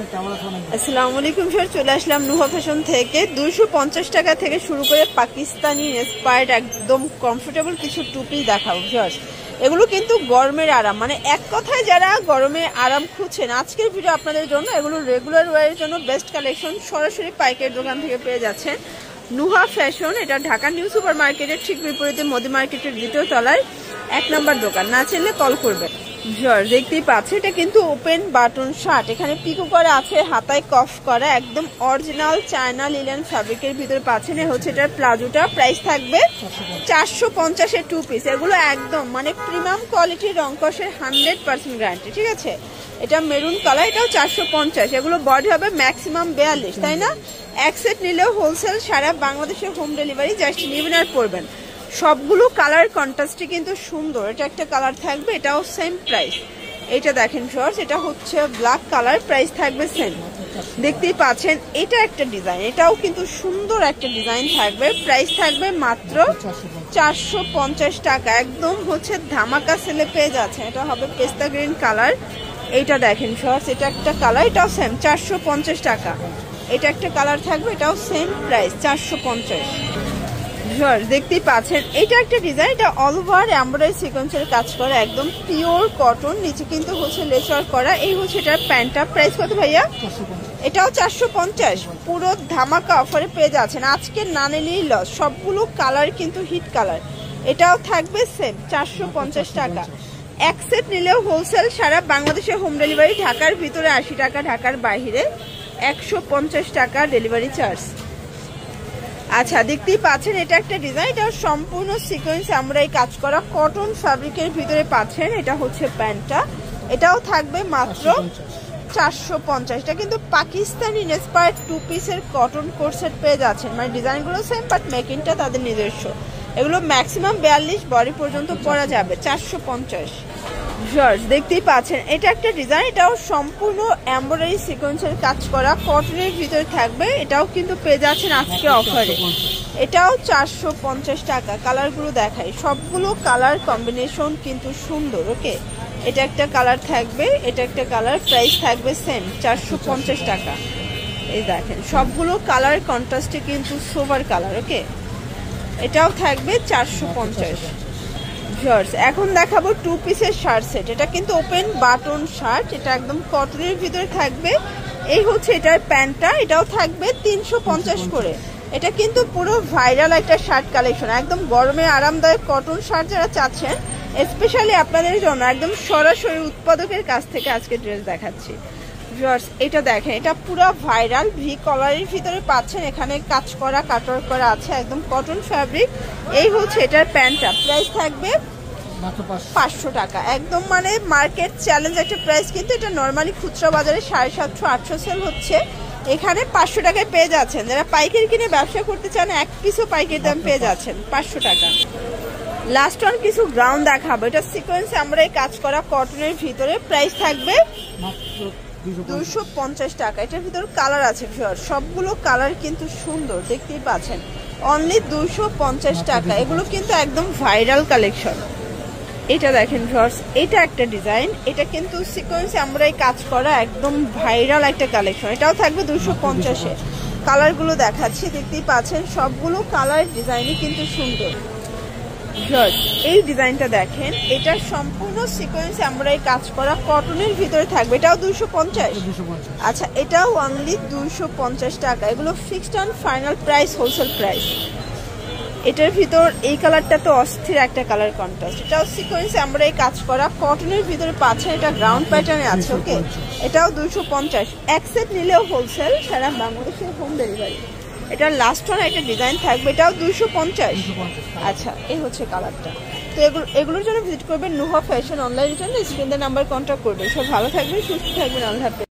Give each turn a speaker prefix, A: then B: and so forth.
A: আসসালামু আলাইকুম স্যার, চলে আসলাম নুহা ফ্যাশন থেকে। 250 টাকা থেকে শুরু করে পাকিস্তানি ইন্সপায়ার্ড একদম কমফোর্টেবল কিছু টুপি দেখাবো স্যার। এগুলো কিন্তু গরমের আরাম, মানে এক কথায় যারা গরমে আরাম খুঁজছেন আজকের ভিডিও আপনাদের জন্য। এগুলো রেগুলার ওয়ারের জন্য বেস্ট কালেকশন, সরাসরি পাইকারি দোকান থেকে পেয়ে যাচ্ছেন। নুহা ফ্যাশন, এটা ঢাকা নিউ সুপার মার্কেটের ঠিক বিপরীতে মোদি মার্কেটের দ্বিতীয় তলায় 1 নম্বর দোকান। না চিনলে কল করবেন। দেখতেই পাচ্ছে এটা কিন্তু ওপেন বাটন শার্ট, এখানে পিকো করা আছে, হাতায় কফ করা, একদম অরিজিনাল চায়না লিলেন ফ্যাব্রিকের ভিতরে পাচ্ছেন। হচ্ছে এটার প্লাজোটা, প্রাইস থাকবে 450-এর 2 পিস। এগুলো একদম মানে প্রিমিয়াম কোয়ালিটির, রংকশের 100% গ্যারান্টি, ঠিক আছে। এটা মেরুন কালার, এটাও 450। এগুলো বডি হবে ম্যাক্সিমাম 42, তাই না? এক সেট নিলেও হোলসেল সারা বাংলাদেশে হোম ডেলিভারি, জাস্ট নেবেন আর পড়বেন। সবগুলো কালার কন্ট্রাস্টে কিন্তু সুন্দর। এটা একটা কালার থাকবে, এটাও সেম প্রাইস। এটা দেখেন শর্টস, এটা হচ্ছে ব্ল্যাক কালার, প্রাইস থাকবে সেম। দেখতেই পাচ্ছেন এটা একটা ডিজাইন, এটাও কিন্তু সুন্দর একটা ডিজাইন থাকবে, প্রাইস থাকবে মাত্র 450 টাকা। একদম হচ্ছে ধামাকা সেলে পেয়ে যাচ্ছে। এটা হবে পেস্তা গ্রিন কালার। এইটা দেখেন শর্টস, এটা একটা কালার, এটাও সেম 450 টাকা। এটা একটা কালার থাকবে, এটাও সেম প্রাইস 450। দেখতেই পাচ্ছেন এটা একটা ডিজাইন, এটা অল ওভার এমব্রয়ডারি সিকোয়েন্সের কাজ করা, একদম পিওর কটন, নিচে কিন্তু হচ্ছে লেস ওয়ার্ক করা। এই হচ্ছে এটার প্যান্টটা, প্রাইস কত ভাইয়া? এটাও 450। পুরো ধামাকা অফারে পেয়ে যাচ্ছেন, আজকে না নিলেই লস। সবগুলো কালার কিন্তু হিট কালার। এটাও থাকবে সেম 450 টাকা। এক সেট নিলেও হোলসেল সারা বাংলাদেশে হোম ডেলিভারি, ঢাকার ভিতরে 80 টাকা, ঢাকার বাইরে 150 টাকা ডেলিভারি চার্জ। আচ্ছা, দেখতেই পাচ্ছেন এটা একটা ডিজাইন, এটা সম্পূর্ণ সিকোয়েন্স আমরা এই কাজ করা কটন ফ্যাব্রিকের ভিতরে পাচ্ছেন। এটা হচ্ছে প্যান্টটা, এটাও থাকবে মাত্র 450। এটা কিন্তু পাকিস্তানি ইন্সপায়ার্ড 2 পিসের কটন কোর্সেট পেয়ে যাচ্ছেন, মানে ডিজাইনগুলো সেম বাট মেকিংটা তাদের নিজস্ব। এগুলো ম্যাক্সিমাম 42 বডি পর্যন্ত পরা যাবে, 450। দেখতেই পাচ্ছেন এটা একটা ডিজাইন, এটাও সম্পূর্ণ এমব্রয়ডারি সিকোয়েন্সের কাজ করা কটনের ভিতরে থাকবে। এটাও কিন্তু পেয়ে যাচ্ছেন আজকে অফারে, এটাও 450 টাকা। কালারগুলো দেখাই, সবগুলো কালার কম্বিনেশন কিন্তু সুন্দর। ওকে, এটা একটা কালার থাকবে, এটা একটা কালার, প্রাইস থাকবে সেম 450 টাকা। এই দেখেন সবগুলো কালার কন্ট্রাস্টে কিন্তু সোভার কালার। ওকে, এটাও থাকবে 450। এখন দেখাবো 2 পিসের শার্ট সেট। এটা কিন্তু ওপেন বাটন শার্ট, এটা একদম কটনের ভিতরে থাকবে। এই হচ্ছে এটার প্যান্টটা, এটাও থাকবে 350 করে। এটা কিন্তু পুরো ভাইরাল একটা শার্ট কালেকশন, একদম গরমে আরামদায়ক কটন শার্ট যারা চাচ্ছেন স্পেশালি আপনাদের জন্য, একদম সরাসরি উৎপাদকের কাছ থেকে আজকে ড্রেস দেখাচ্ছি। এটা দেখেন, এটা পুরো ভাইরাল ভি কলারের ভিতরে পাচ্ছেন, এখানে কাজ করা কাটওয়ার্ক করা আছে, একদম কটন ফ্যাব্রিক। এই হচ্ছে এটার প্যান্টটা, প্রাইস থাকবে 500 টাকা। একদম মানে মার্কেট চ্যালেঞ্জ একটা প্রাইস, কিন্তু এটা নর্মালি খুচরা বাজারে 750-800 সেল হচ্ছে, এখানে 500 টাকায় পেয়ে যাচ্ছেন। যারা পাইকারি কিনে ব্যবসা করতে চান এক পিসও পাইকারি দাম পেয়ে যাচ্ছেন 500 টাকা। লাস্ট ওয়ান কিছু গ্রাউন্ড দেখাবো, এটা সিকোয়েন্স আমরা এই কাজ করা কটনের ভিতরে, প্রাইস থাকবে 250 টাকা। এটার ভিতর কালার আছে ভিউয়ার, সবগুলো কালার কিন্তু সুন্দর, দেখতেই পাচ্ছেন। অনলি 250 টাকা। এগুলো কিন্তু একদম ভাইরাল কালেকশন। এটা দেখেন ভিউয়ার্স, এটা একটা ডিজাইন, এটা কিন্তু সিকোয়েন্স আমরা এই কাজ করা একদম ভাইরাল একটা কালেকশন, এটাও থাকবে 250-এ। কালারগুলো দেখাচ্ছি, দেখতেই পাচ্ছেন সবগুলো কালার ডিজাইনই কিন্তু সুন্দর। এই ডিজাইনটা দেখেন, এটা সম্পূর্ণ সিকোয়েন্স আমরা এই কাজ করা কটনের ভিতরে থাকবে, এটাও 250। আচ্ছা, এটাও অনলি 250 টাকা। এগুলো fixed and final price, wholesale price. এটার ভিতর এই কালারটা তো অস্থির একটা কালার কন্ট্রাস্ট, এটাও সিকোয়েন্স আমরা এই কাজ করা কটনের ভিতরে পাচ্ছেন, এটা গ্রাউন্ড প্যাটার্নে আছে। ওকে, এটাও 250। এক সেট নিলেও হোলসেল সারা বাংলাদেশের হোম ডেলিভারি। এটা লাস্ট ওয়ান একটা ডিজাইন থাকবে, এটাও 250। আচ্ছা, এই হচ্ছে কালারটা। তো এগুলোর জন্য ভিজিট করবেন নুহা ফ্যাশন অনলাইনের জন্য, স্ক্রিনের নাম্বার কন্ট্যাক্ট করবেন। সব ভালো থাকবেন, সুস্থ থাকবেন, আল্লাহ হাফেজ।